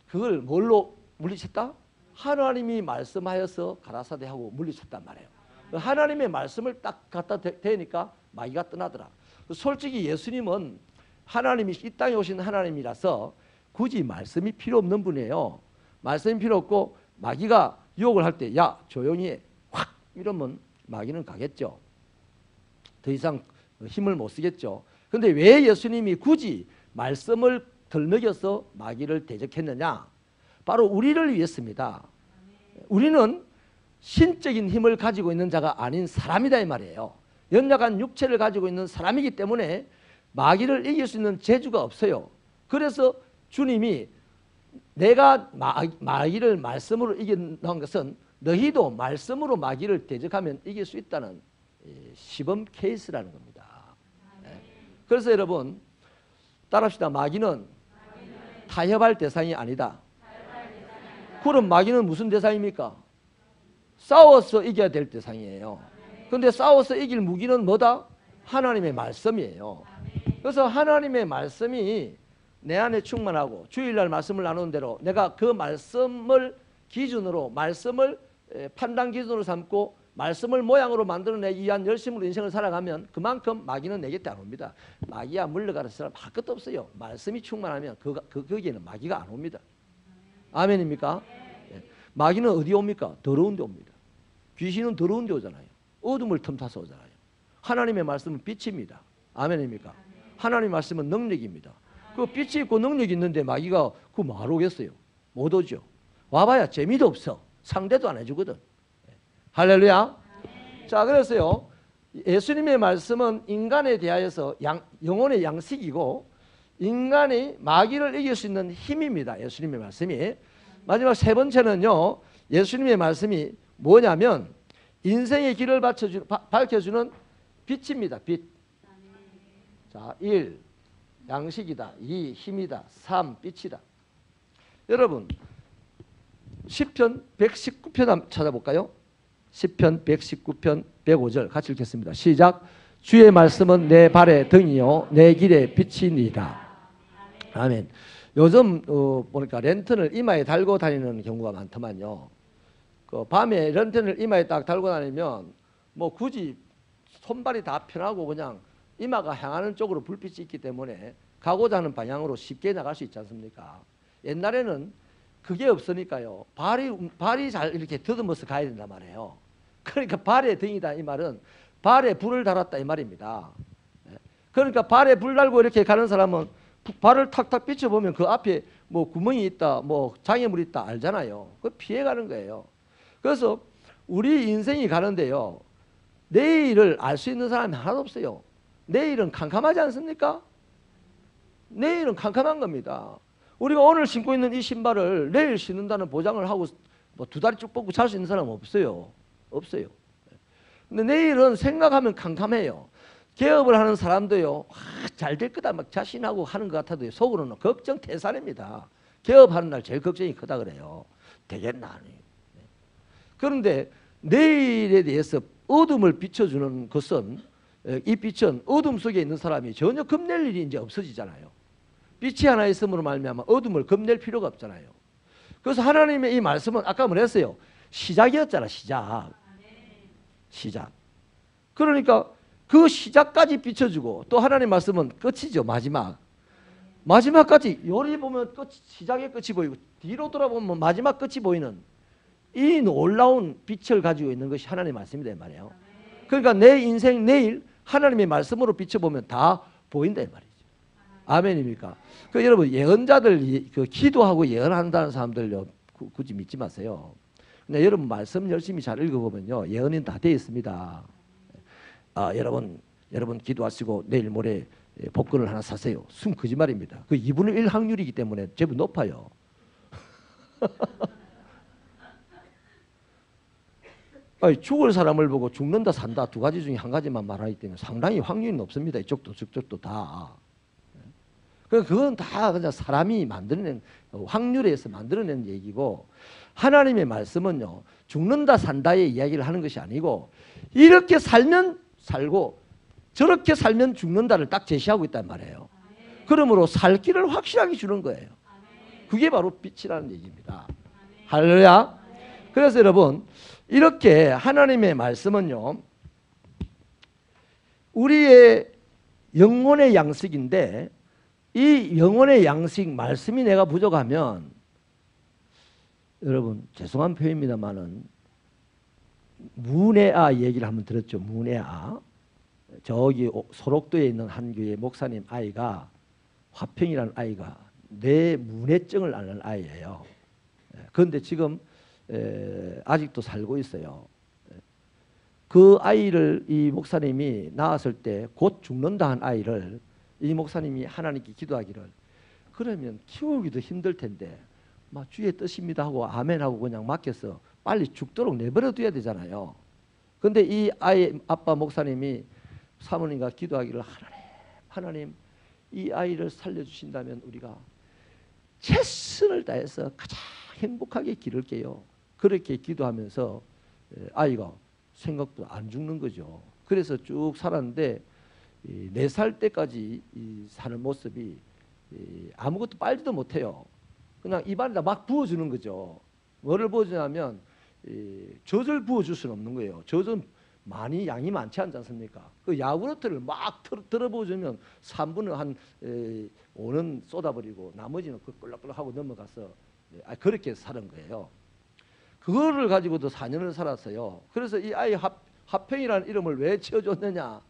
그걸 뭘로 물리쳤다? 하나님이 말씀하여서 가라사대하고 물리쳤단 말이에요. 하나님의 말씀을 딱 갖다 대니까 마귀가 떠나더라. 솔직히 예수님은 하나님이 이 땅에 오신 하나님이라서 굳이 말씀이 필요 없는 분이에요. 말씀이 필요 없고 마귀가 유혹을 할 때 야 조용히 해. 확 이러면 마귀는 가겠죠. 더 이상 힘을 못 쓰겠죠. 그런데 왜 예수님이 굳이 말씀을 덜먹여서 마귀를 대적했느냐? 바로 우리를 위해서입니다. 우리는 신적인 힘을 가지고 있는 자가 아닌 사람이다 이 말이에요. 연약한 육체를 가지고 있는 사람이기 때문에 마귀를 이길 수 있는 재주가 없어요. 그래서 주님이 내가 마귀를 말씀으로 이긴다는 것은 너희도 말씀으로 마귀를 대적하면 이길 수 있다는 시범 케이스라는 겁니다. 그래서 여러분 따라합시다. 마귀는 타협할 대상이 아니다. 그럼 마귀는 무슨 대상입니까? 싸워서 이겨야 될 대상이에요. 그런데 싸워서 이길 무기는 뭐다? 하나님의 말씀이에요. 그래서 하나님의 말씀이 내 안에 충만하고 주일날 말씀을 나누는 대로 내가 그 말씀을 기준으로 말씀을 판단 기준으로 삼고 말씀을 모양으로 만들어내기 위한 열심으로 인생을 살아가면 그만큼 마귀는 내 곁에 안 옵니다. 마귀야 물러가는 사람 할 것도 없어요. 말씀이 충만하면 거기에는 마귀가 안 옵니다. 아멘입니까? 네. 마귀는 어디 옵니까? 더러운 데 옵니다. 귀신은 더러운 데 오잖아요. 어둠을 틈타서 오잖아요. 하나님의 말씀은 빛입니다. 아멘입니까? 하나님의 말씀은 능력입니다. 그 빛이 있고 능력이 있는데 마귀가 그 뭐하러 오겠어요? 못 오죠. 와봐야 재미도 없어. 상대도 안 해주거든. 할렐루야. 자, 그래서요, 예수님의 말씀은 인간에 대하여서 영혼의 양식이고 인간이 마귀를 이길 수 있는 힘입니다. 예수님의 말씀이. 마지막 세 번째는요, 예수님의 말씀이 뭐냐면 인생의 길을 밝혀주는 빛입니다. 빛. 자, 1. 양식이다. 2. 힘이다. 3. 빛이다. 여러분, 시편 119편 찾아볼까요? 시편 119편 105절 같이 읽겠습니다. 시작. 주의 말씀은 내 발의 등이요 내 길의 빛이니이다. 아멘. 요즘 보니까 랜턴을 이마에 달고 다니는 경우가 많더만요. 그 밤에 랜턴을 이마에 딱 달고 다니면 뭐 굳이 손발이 다 편하고 그냥 이마가 향하는 쪽으로 불빛이 있기 때문에 가고자 하는 방향으로 쉽게 나갈 수 있지 않습니까? 옛날에는 그게 없으니까요. 발이 잘 이렇게 더듬어서 가야 된단 말이에요. 그러니까 발의 등이다 이 말은 발에 불을 달았다 이 말입니다. 그러니까 발에 불 달고 이렇게 가는 사람은 발을 탁탁 비춰보면 그 앞에 뭐 구멍이 있다, 뭐 장애물이 있다 알잖아요. 그 피해가는 거예요. 그래서 우리 인생이 가는데요. 내일을 알 수 있는 사람이 하나도 없어요. 내일은 캄캄하지 않습니까? 내일은 캄캄한 겁니다. 우리가 오늘 신고 있는 이 신발을 내일 신는다는 보장을 하고 뭐 두 다리 쭉 뻗고 잘 수 있는 사람은 없어요. 없어요. 근데 내일은 생각하면 캄캄해요. 개업을 하는 사람도요, 잘 될 거다 막 자신하고 하는 것 같아도 속으로는 걱정 태산입니다. 개업하는 날 제일 걱정이 크다 그래요. 되겠나? 그런데 내일에 대해서 어둠을 비춰주는 것은 이 빛은 어둠 속에 있는 사람이 전혀 겁낼 일이 이제 없어지잖아요. 빛이 하나 있음으로 말미암아 어둠을 겁낼 필요가 없잖아요. 그래서 하나님의 이 말씀은 아까 뭐랬어요? 시작이었잖아. 시작. 그러니까 그 시작까지 비춰주고 또 하나님 말씀은 끝이죠. 마지막까지 요리 보면 시작의 끝이 보이고 뒤로 돌아보면 마지막 끝이 보이는 이 놀라운 빛을 가지고 있는 것이 하나님의 말씀이다 이 말이에요. 그러니까 내 인생 내일 하나님의 말씀으로 비춰보면 다 보인다 이 말이죠. 아멘입니까? 그 여러분 예언자들 그 기도하고 예언한다는 사람들요 굳이 믿지 마세요. 근데 여러분 말씀 열심히 잘 읽어보면요 예언은 다 되어 있습니다. 여러분 기도하시고 내일 모레 복권을 하나 사세요. 순 거짓말입니다. 그 2분의 1 확률이기 때문에 제법 높아요. 아니, 죽을 사람을 보고 죽는다 산다 두 가지 중에 한 가지만 말하기 때문에 상당히 확률이 높습니다. 이쪽도 저쪽도 다. 그건 다 그냥 사람이 만들어낸 확률에 의해서 만들어낸 얘기고 하나님의 말씀은요 죽는다 산다의 이야기를 하는 것이 아니고 이렇게 살면 살고 저렇게 살면 죽는다를 딱 제시하고 있단 말이에요. 그러므로 살 길을 확실하게 주는 거예요. 그게 바로 빛이라는 얘기입니다. 할렐루야. 그래서 여러분 이렇게 하나님의 말씀은요 우리의 영혼의 양식인데 이 영혼의 양식 말씀이 내가 부족하면 여러분 죄송한 표현입니다만은 문해아 얘기를 한번 들었죠. 문해아 저기 소록도에 있는 한 교회 목사님 아이가 화평이라는 아이가 뇌문해증을 앓는 아이예요. 그런데 지금 아직도 살고 있어요. 그 아이를 이 목사님이 낳았을 때 곧 죽는다 한 아이를 이 목사님이 하나님께 기도하기를 그러면 키우기도 힘들 텐데 막 주의 뜻입니다 하고 아멘하고 그냥 맡겨서 빨리 죽도록 내버려 둬야 되잖아요. 그런데 이 아이 아빠 목사님이 사모님과 기도하기를 하나님 이 아이를 살려주신다면 우리가 최선을 다해서 가장 행복하게 기를게요. 그렇게 기도하면서 아이가 생각보다 안 죽는 거죠. 그래서 쭉 살았는데 4살 때까지 사는 모습이 아무것도 빨지도 못해요. 그냥 입안에다 막 부어주는 거죠. 뭐를 부어주냐면 젖을 부어줄 수는 없는 거예요. 젖은 양이 많지 않지 않습니까? 그 야구르트를 막 들어 부어주면 3분의 한 5는 쏟아버리고 나머지는 그 꿀럭꿀럭하고 넘어가서 그렇게 사는 거예요. 그거를 가지고도 4년을 살았어요. 그래서 이 아이 화평이라는 이름을 왜 지어줬느냐?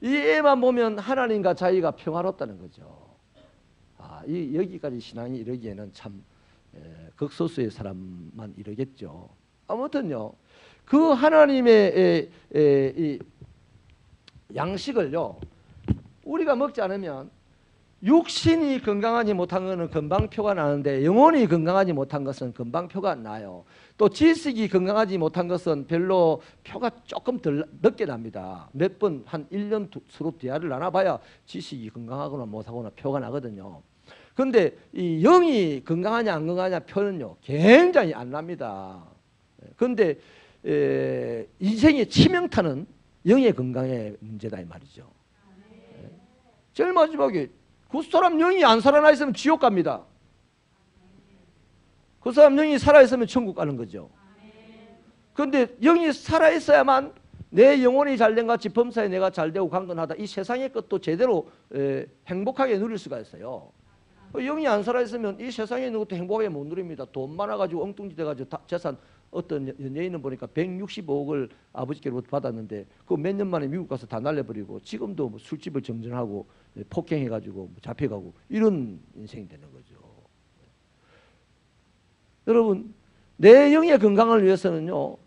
이 애만 보면 하나님과 자기가 평화롭다는 거죠. 여기까지 신앙이 이르기에는 참 극소수의 사람만 이르겠죠. 아무튼요, 그 하나님의 이 양식을요 우리가 먹지 않으면 육신이 건강하지 못한 것은 금방 표가 나는데 영혼이 건강하지 못한 것은 금방 표가 안 나요. 또 지식이 건강하지 못한 것은 별로 표가 조금 덜 늦게 납니다. 몇 번 한 1년 서로 대화를 나눠봐야 지식이 건강하거나 못하거나 표가 나거든요. 그런데 이 영이 건강하냐 안 건강하냐 표는요 굉장히 안 납니다. 그런데 인생의 치명타는 영의 건강의 문제다 이 말이죠. 제일 마지막에 그 사람 영이 안 살아나 있으면 지옥 갑니다. 그 사람 영이 살아있으면 천국 가는 거죠. 그런데 영이 살아있어야만 내 영혼이 잘된 같이 범사에 내가 잘되고 강건하다. 이 세상의 것도 제대로 행복하게 누릴 수가 있어요. 영이 안 살아있으면 이 세상에 있는 것도 행복하게 못 누립니다. 돈 많아가지고 엉뚱지 돼가지고 재산 어떤 연예인은 보니까 165억을 아버지께로부터 받았는데 그 몇 년 만에 미국 가서 다 날려버리고 지금도 뭐 술집을 정전하고 폭행해가지고 잡혀가고 이런 인생이 되는 거죠. 여러분 내 영의 건강을 위해서는요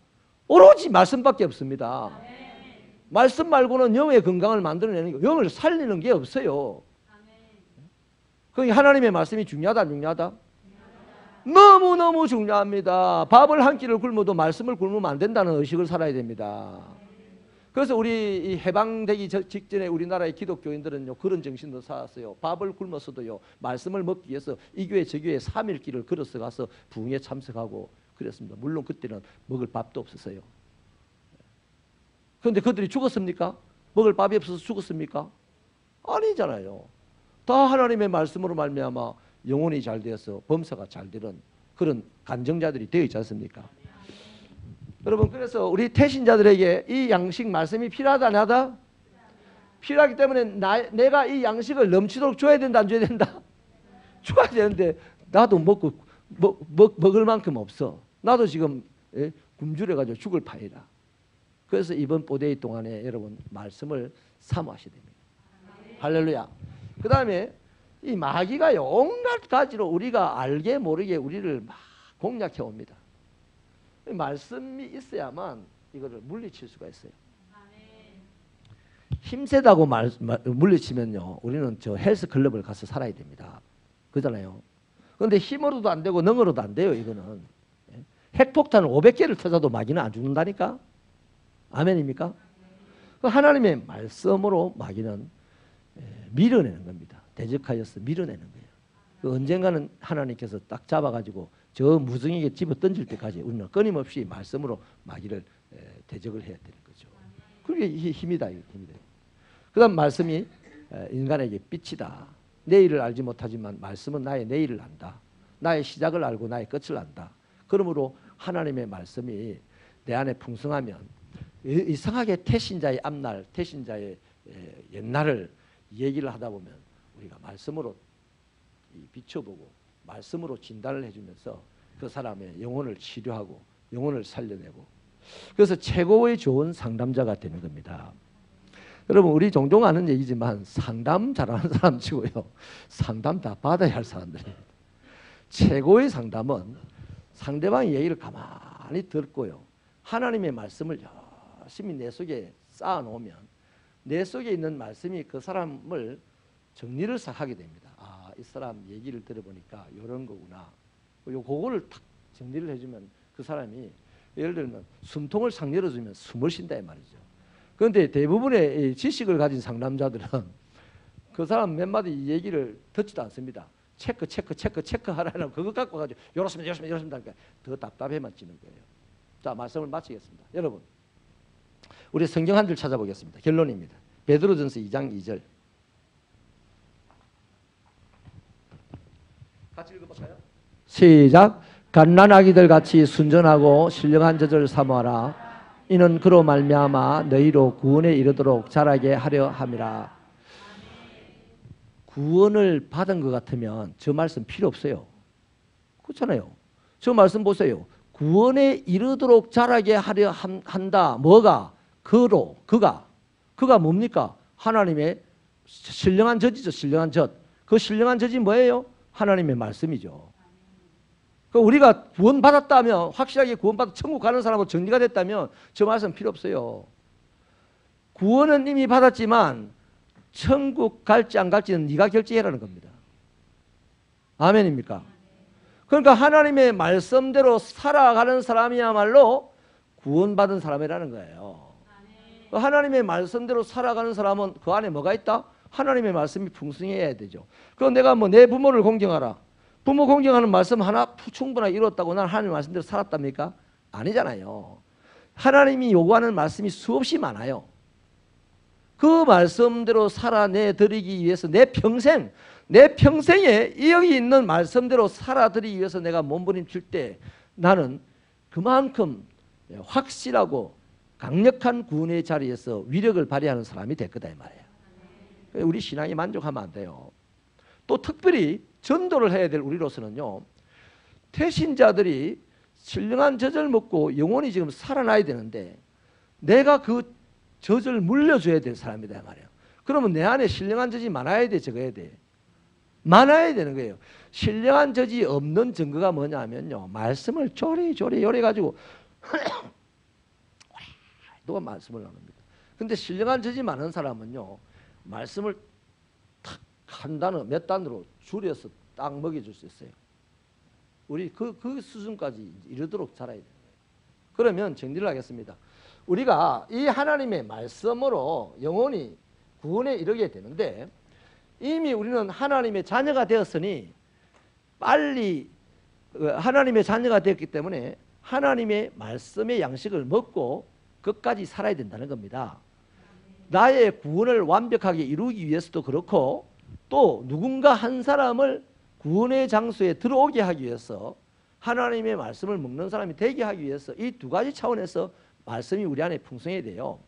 오로지 말씀밖에 없습니다. 말씀 말고는 영의 건강을 만들어내는 거, 영을 살리는 게 없어요. 그러니까 하나님의 말씀이 중요하다 안 중요하다? 너무너무 중요합니다. 밥을 한 끼를 굶어도 말씀을 굶으면 안 된다는 의식을 살아야 됩니다. 그래서 우리 이 해방되기 직전에 우리나라의 기독교인들은요 그런 정신도 쌓았어요. 밥을 굶었어도요 말씀을 먹기 위해서 이 교회 저 교회 3일 길을 걸어서 가서 부흥에 참석하고 그랬습니다. 물론 그때는 먹을 밥도 없었어요. 그런데 그들이 죽었습니까? 먹을 밥이 없어서 죽었습니까? 아니잖아요. 다 하나님의 말씀으로 말미암아 영혼이 잘 되어서 범사가 잘 되는 그런 간정자들이 되어 있지 않습니까? 여러분 그래서 우리 태신자들에게 이 양식 말씀이 필요하다 안 하다? 필요하기 때문에 내가 이 양식을 넘치도록 줘야 된다 안 줘야 된다? 줘야 되는데 나도 먹을 만큼 없어. 나도 지금 굶주려가지고 죽을 판이다. 그래서 이번 보데이 동안에 여러분 말씀을 사모하셔야 됩니다. 할렐루야. 그 다음에 이 마귀가 온갖 가지로 우리가 알게 모르게 우리를 막 공략해 옵니다. 말씀이 있어야만 이거를 물리칠 수가 있어요. 힘세다고 물리치면요 우리는 저 헬스클럽을 가서 살아야 됩니다. 그잖아요. 그런데 힘으로도 안 되고 능으로도 안 돼요. 이거는 핵폭탄을 500개를 터져도 마귀는 안 죽는다니까. 아멘입니까? 하나님의 말씀으로 마귀는 밀어내는 겁니다. 대적하여서 밀어내는 거예요. 언젠가는 하나님께서 딱 잡아가지고 저 무성에게 집어 던질 때까지 우리는 끊임없이 말씀으로 마귀를 대적을 해야 되는 거죠. 그게 힘이다. 힘이다. 그 다음 말씀이 인간에게 빛이다. 내일을 알지 못하지만 말씀은 나의 내일을 안다. 나의 시작을 알고 나의 끝을 안다. 그러므로 하나님의 말씀이 내 안에 풍성하면 이상하게 태신자의 앞날, 태신자의 옛날을 얘기를 하다 보면 우리가 말씀으로 비춰보고 말씀으로 진단을 해주면서 그 사람의 영혼을 치료하고 영혼을 살려내고 그래서 최고의 좋은 상담자가 되는 겁니다. 여러분 우리 종종 하는 얘기지만 상담 잘하는 사람 치고요 상담 다 받아야 할 사람들입니다. 최고의 상담은 상대방의 얘기를 가만히 듣고요 하나님의 말씀을 열심히 내 속에 쌓아놓으면 내 속에 있는 말씀이 그 사람을 정리를 싹 하게 됩니다. 아, 이 사람 얘기를 들어보니까 이런 거구나. 그거를 탁 정리를 해주면 그 사람이 예를 들면 숨통을 싹 열어주면 숨을 쉰다 이 말이죠. 그런데 대부분의 지식을 가진 상담자들은 그 사람 몇 마디 얘기를 듣지도 않습니다. 체크 하라는 그거 갖고 가지고 이렇습니다 하니까 더 답답해만 지는 거예요. 자, 말씀을 마치겠습니다. 여러분 우리 성경 한 줄 찾아보겠습니다. 결론입니다. 베드로전서 2장 2절 같이 읽어볼까요? 시작. 갓난아기들 같이 순전하고 신령한 젖을 사모하라. 이는 그로 말미암아 너희로 구원에 이르도록 자라게 하려 함이라. 구원을 받은 것 같으면 저 말씀 필요 없어요. 그렇잖아요. 저 말씀 보세요. 구원에 이르도록 자라게 하려 한다. 뭐가? 그가 뭡니까? 하나님의 신령한 젖이죠. 신령한 젖. 그 신령한 젖이 뭐예요? 하나님의 말씀이죠. 우리가 구원받았다면, 확실하게 구원받아 천국 가는 사람으로 정리가 됐다면 저 말씀 필요 없어요. 구원은 이미 받았지만 천국 갈지 안 갈지는 네가 결정해라는 겁니다. 아멘입니까? 그러니까 하나님의 말씀대로 살아가는 사람이야말로 구원받은 사람이라는 거예요. 하나님의 말씀대로 살아가는 사람은 그 안에 뭐가 있다? 하나님의 말씀이 풍성해야 되죠. 그럼 내가 뭐 내 부모를 공경하라. 부모 공경하는 말씀 하나 충분하게 이뤘다고 난 하나님의 말씀대로 살았답니까? 아니잖아요. 하나님이 요구하는 말씀이 수없이 많아요. 그 말씀대로 살아내드리기 위해서 내 평생에 여기 있는 말씀대로 살아드리기 위해서 내가 몸부림칠 때 나는 그만큼 확실하고 강력한 구원의 자리에서 위력을 발휘하는 사람이 될 거다 이 말이에요. 우리 신앙이 만족하면 안 돼요. 또 특별히 전도를 해야 될 우리로서는요, 태신자들이 신령한 젖을 먹고 영혼이 지금 살아나야 되는데 내가 그 젖을 물려줘야 될 사람이다 말이에요. 그러면 내 안에 신령한 젖이 많아야 돼, 적어야 돼? 많아야 되는 거예요. 신령한 젖이 없는 증거가 뭐냐면요, 말씀을 조리조리 요래가지고 누가 말씀을 나눕니다. 근데 신령한 젖이 많은 사람은요, 말씀을 탁 한 단어 몇 단으로 줄여서 딱 먹여줄 수 있어요. 우리 그 수준까지 이르도록 자라야 돼요. 그러면 정리를 하겠습니다. 우리가 이 하나님의 말씀으로 영혼이 구원에 이르게 되는데, 이미 우리는 하나님의 자녀가 되었으니 빨리 하나님의 자녀가 되었기 때문에 하나님의 말씀의 양식을 먹고 끝까지 살아야 된다는 겁니다. 나의 구원을 완벽하게 이루기 위해서도 그렇고, 또 누군가 한 사람을 구원의 장소에 들어오게 하기 위해서, 하나님의 말씀을 먹는 사람이 되게 하기 위해서 이 두 가지 차원에서 말씀이 우리 안에 풍성해야 돼요.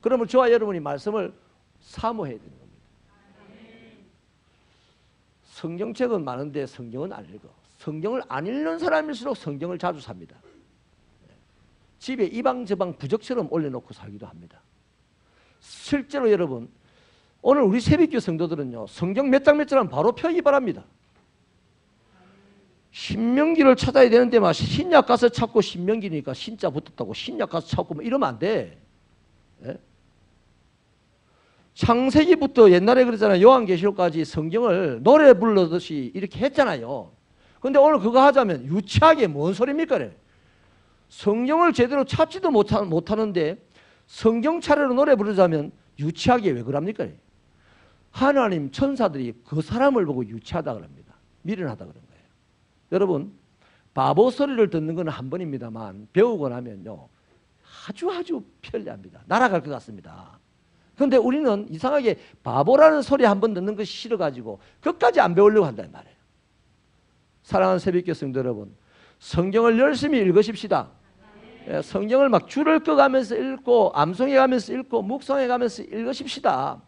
그러면 저와 여러분이 말씀을 사모해야 되는 겁니다. 성경책은 많은데 성경은 안 읽어. 성경을 안 읽는 사람일수록 성경을 자주 삽니다. 집에 이방저방 부적처럼 올려놓고 살기도 합니다. 실제로 여러분, 오늘 우리 새벽교 성도들은요, 성경 몇 장 몇 장은 바로 펴기 바랍니다. 신명기를 찾아야 되는데 막 신약 가서 찾고 신명기니까 신자 붙었다고 신약 가서 찾고 뭐 이러면 안 돼. 예? 창세기부터 옛날에 그랬잖아요. 요한계시록까지 성경을 노래 부르듯이 이렇게 했잖아요. 근데 오늘 그거 하자면 유치하게 뭔 소리입니까? 성경을 제대로 찾지도 못하는데 성경 차례로 노래 부르자면 유치하게 왜 그럽니까? 하나님 천사들이 그 사람을 보고 유치하다 그럽니다. 미련하다 그런 거예요. 여러분, 바보 소리를 듣는 건 한 번입니다만 배우고 나면요, 아주 편리합니다. 날아갈 것 같습니다. 그런데 우리는 이상하게 바보라는 소리 한 번 듣는 것이 싫어가지고 끝까지 안 배우려고 한단 말이에요. 사랑하는 새벽교 성도 여러분, 성경을 열심히 읽으십시다. 성경을 막 줄을 꺼가면서 읽고 암송해가면서 읽고 묵상해가면서 읽으십시다.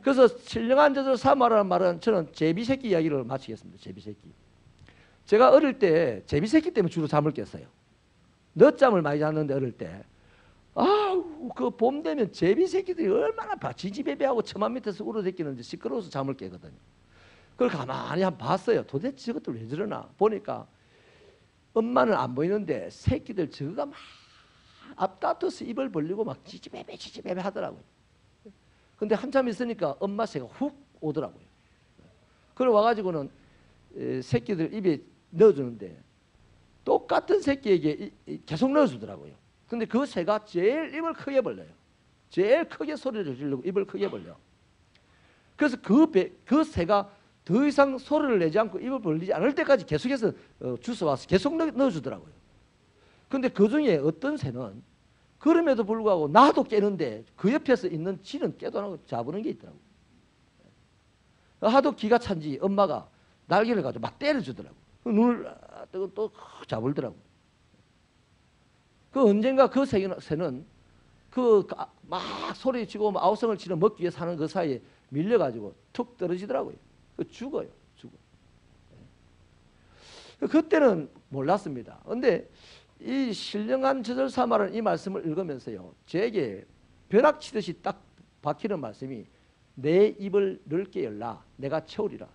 그래서 신령한 젖을 사모하라는 말은 저는 제비새끼 이야기를 마치겠습니다. 제비새끼. 제가 어릴 때 제비새끼 때문에 주로 잠을 깼어요. 늦잠을 많이 잤는데 어릴 때, 그 봄 되면 제비새끼들이 얼마나 지지배배하고 처만 밑에서 울어대끼는지 시끄러워서 잠을 깨거든요. 그걸 가만히 한번 봤어요. 도대체 저것들 왜 저러나 보니까 엄마는 안 보이는데 새끼들 저거가 막 앞다퉈서 입을 벌리고 막 지지배배 하더라고요. 근데 한참 있으니까 엄마 새가 훅 오더라고요. 그래 와가지고는 새끼들 입에 넣어주는데 똑같은 새끼에게 계속 넣어주더라고요. 근데 그 새가 제일 입을 크게 벌려요. 제일 크게 소리를 지르고 입을 크게 벌려. 그래서 그 새가 더 이상 소리를 내지 않고 입을 벌리지 않을 때까지 계속해서 주워와서 계속 넣어주더라고요. 근데 그 중에 어떤 새는 그럼에도 불구하고 나도 깨는데 그 옆에서 있는 지는 깨도 안 하고 잡는 게 있더라고요. 하도 기가 찬지 엄마가 날개를 가지고 막 때려주더라고요. 눈을 또 잡을더라고요. 그 언젠가 그 새는 그 막 소리치고 아우성을 치러 먹기 위해 사는 그 사이에 밀려가지고 툭 떨어지더라고요. 죽어요. 그때는 몰랐습니다. 그런데 이 신령한 젖을 사모하라는 이 말씀을 읽으면서요, 제게 벼락치듯이 딱 박히는 말씀이 내 입을 넓게 열라 내가 채우리라.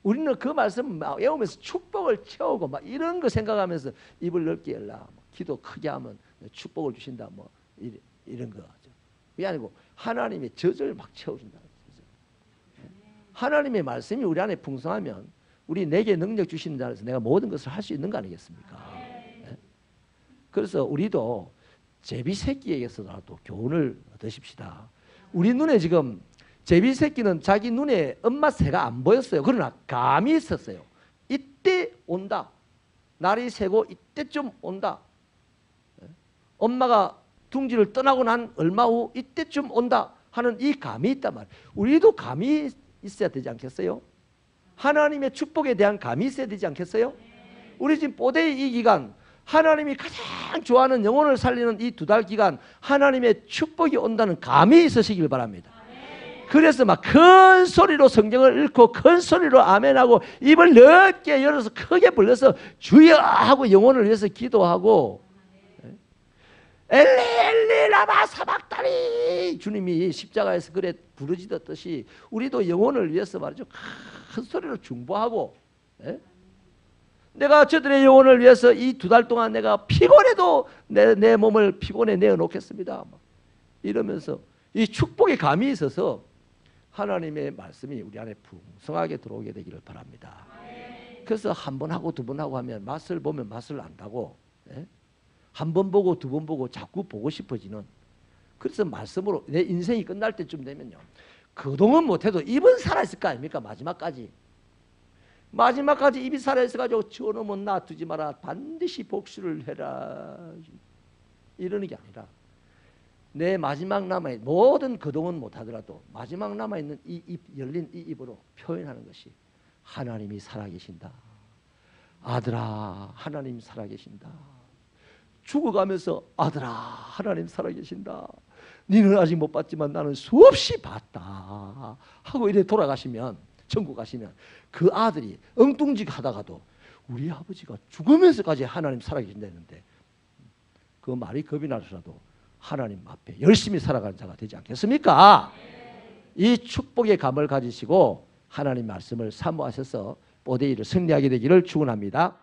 우리는 그 말씀 막 외우면서 축복을 채우고 막 이런 거 생각하면서 입을 넓게 열라, 기도 크게 하면 축복을 주신다, 뭐 이런 거. 그게 아니고 하나님의 젖을 막 채워준다. 하나님의 말씀이 우리 안에 풍성하면 우리 내게 능력 주시는 자에서 내가 모든 것을 할 수 있는 거 아니겠습니까? 네? 그래서 우리도 제비새끼에게서라도 교훈을 얻으십시다. 우리 눈에 지금 제비새끼는 자기 눈에 엄마 새가 안 보였어요. 그러나 감이 있었어요. 이때 온다. 날이 새고 이때쯤 온다. 엄마가 둥지를 떠나고 난 얼마 후 이때쯤 온다 하는 이 감이 있단 말이에요. 우리도 감이 있어야 되지 않겠어요? 하나님의 축복에 대한 감이 있어야 되지 않겠어요? 우리 지금 뽀대의 이 기간, 하나님이 가장 좋아하는 영혼을 살리는 이 2달 기간, 하나님의 축복이 온다는 감이 있으시길 바랍니다. 그래서 막 큰 소리로 성경을 읽고 큰 소리로 아멘하고 입을 넓게 열어서 크게 벌려서 주여 하고 영혼을 위해서 기도하고, 엘리 엘리 라마 사박다니, 주님이 십자가에서 그래 부르짖었듯이 우리도 영혼을 위해서 말이죠, 큰 소리로 중보하고, 내가 저들의 영혼을 위해서 이 2달 동안 내가 피곤해도 내 몸을 피곤에 내어놓겠습니다, 이러면서 이 축복의 감이 있어서 하나님의 말씀이 우리 안에 풍성하게 들어오게 되기를 바랍니다. 그래서 한 번 하고 2번 하고 하면 맛을 보면 맛을 안다고, 한 번 보고 2번 보고 자꾸 보고 싶어지는, 그래서 말씀으로 내 인생이 끝날 때쯤 되면요, 그동안 못해도 입은 살아있을 거 아닙니까? 마지막까지 입이 살아있어가지고 저놈은 놔두지 마라, 반드시 복수를 해라, 이러는 게 아니라 내 마지막 남아있는 모든 그동안 못하더라도 마지막 남아있는 이 입, 열린 이 입으로 표현하는 것이 하나님이 살아계신다. 아들아, 하나님 살아계신다. 죽어가면서 아들아, 하나님 살아계신다. 니는 아직 못 봤지만 나는 수없이 봤다 하고 이래 돌아가시면, 천국 가시면 그 아들이 엉뚱직 하다가도 우리 아버지가 죽으면서까지 하나님 살아계신다 했는데 그 말이 겁이 나서라도 하나님 앞에 열심히 살아가는 자가 되지 않겠습니까? 이 축복의 감을 가지시고 하나님 말씀을 사모하셔서 뽀데이를 승리하게 되기를 축원합니다.